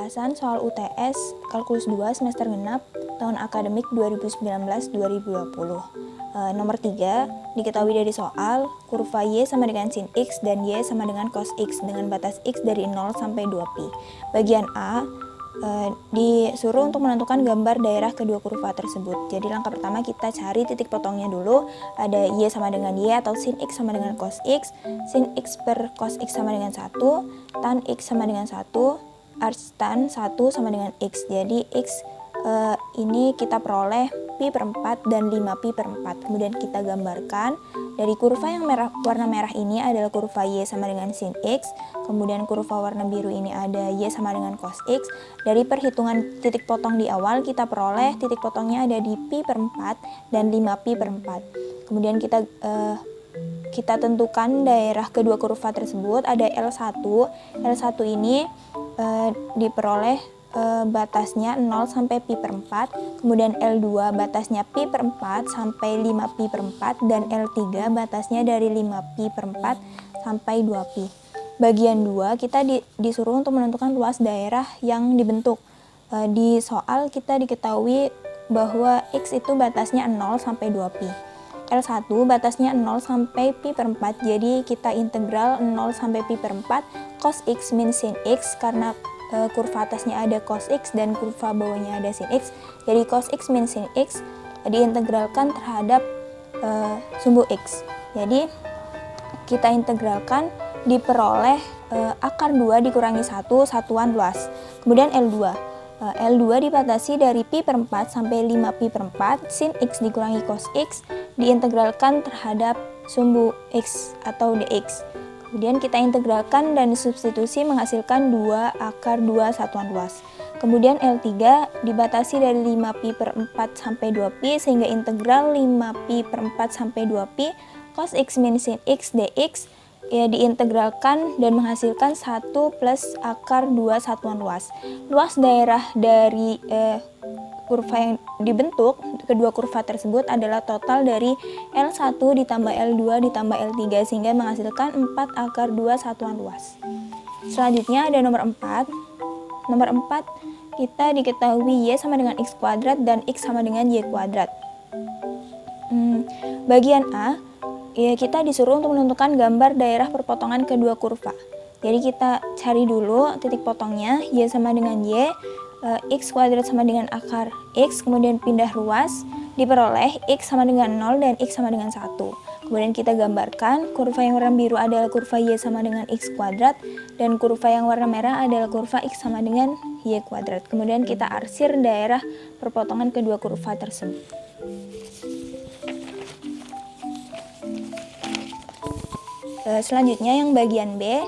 pembahasan soal UTS Kalkulus 2 semester genap tahun akademik 2019-2020. Nomor 3, diketahui dari soal kurva Y sama dengan sin X dan Y sama dengan cos X dengan batas X dari 0 sampai 2pi. Bagian A, disuruh untuk menentukan gambar daerah kedua kurva tersebut. Jadi langkah pertama kita cari titik potongnya dulu. Ada Y sama dengan Y atau sin X sama dengan cos X. Sin X per cos X sama dengan 1, tan X sama dengan 1, arc tan 1 sama dengan X. Jadi X ini kita peroleh pi per 4 dan 5pi per 4. Kemudian kita gambarkan dari kurva yang warna merah ini adalah kurva Y sama dengan sin X. Kemudian kurva warna biru ini ada Y sama dengan cos X. Dari perhitungan titik potong di awal kita peroleh titik potongnya ada di pi per 4 dan 5pi per 4. Kemudian kita tentukan daerah kedua kurva tersebut. Ada L1. L1 ini diperoleh batasnya 0 sampai pi per 4, kemudian L2 batasnya pi per 4 sampai 5pi per 4, dan L3 batasnya dari 5pi per 4 sampai 2pi. Bagian 2 kita disuruh untuk menentukan luas daerah yang dibentuk. Di soal kita diketahui bahwa X itu batasnya 0 sampai 2pi. L1 batasnya 0 sampai pi per 4, jadi kita integral 0 sampai pi per 4 cos X min sin X, karena kurva atasnya ada cos X dan kurva bawahnya ada sin X. Jadi cos X min sin X diintegralkan terhadap sumbu X. Jadi kita integralkan diperoleh akar 2 dikurangi 1 satuan luas. Kemudian L2. L2 dibatasi dari pi per 4 sampai 5pi per 4, sin X dikurangi cos X diintegralkan terhadap sumbu X atau dx. Kemudian kita integralkan dan substitusi menghasilkan 2 akar 2 satuan luas. Kemudian L3 dibatasi dari 5pi per 4 sampai 2pi sehingga integral 5pi per 4 sampai 2pi cos X min sin X dx diintegralkan dan menghasilkan 1 plus akar 2 satuan luas. Luas daerah dari kurva yang dibentuk, kedua kurva tersebut adalah total dari L1 ditambah L2 ditambah L3 sehingga menghasilkan 4 akar 2 satuan luas. Selanjutnya ada nomor 4. Nomor 4 kita diketahui Y sama dengan X kuadrat dan X sama dengan Y kuadrat. Bagian A, ya kita disuruh untuk menentukan gambar daerah perpotongan kedua kurva. Jadi kita cari dulu titik potongnya, Y sama dengan Y, X kuadrat sama dengan akar X, kemudian pindah ruas, diperoleh X sama dengan 0 dan X sama dengan 1. Kemudian kita gambarkan kurva yang warna biru adalah kurva Y sama dengan X kuadrat, dan kurva yang warna merah adalah kurva X sama dengan Y kuadrat. Kemudian kita arsir daerah perpotongan kedua kurva tersebut. Selanjutnya yang bagian B.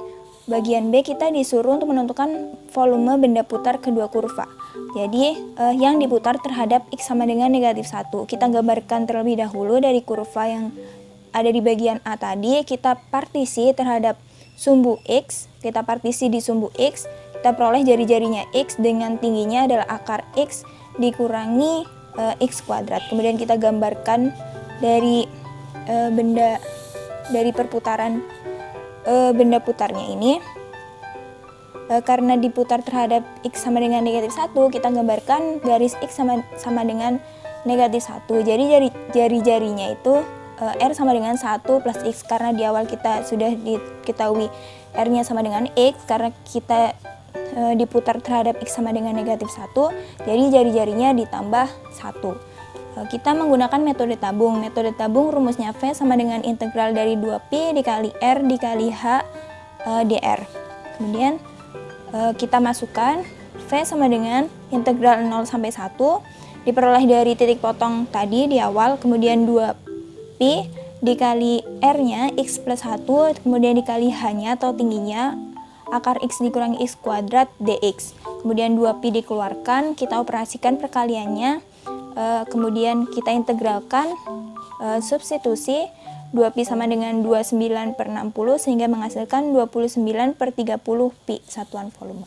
Bagian B kita disuruh untuk menentukan volume benda putar kedua kurva. Jadi yang diputar terhadap X sama dengan negatif 1. Kita gambarkan terlebih dahulu dari kurva yang ada di bagian A tadi. Kita partisi terhadap sumbu X. Kita partisi di sumbu X. Kita peroleh jari-jarinya X dengan tingginya adalah akar X dikurangi X kuadrat. Kemudian kita gambarkan dari perputaran benda putarnya ini. Karena diputar terhadap X sama dengan negatif 1, kita gambarkan garis X sama dengan negatif 1. Jadi jari-jarinya itu R sama dengan 1 plus X, karena di awal kita sudah diketahui R-nya sama dengan X, karena kita diputar terhadap X sama dengan negatif 1, jadi jari-jarinya ditambah 1. Kita menggunakan metode tabung. Metode tabung rumusnya V sama dengan integral dari 2pi dikali R dikali H dr. Kemudian kita masukkan V sama dengan integral 0 sampai 1 diperoleh dari titik potong tadi di awal, kemudian 2pi dikali R-nya X plus 1, kemudian dikali H-nya atau tingginya akar X dikurangi X kuadrat dx. Kemudian 2pi dikeluarkan, kita operasikan perkaliannya, kemudian kita integralkan, substitusi 2pi sama dengan 29 per 60 sehingga menghasilkan 29 per 30 pi satuan volume.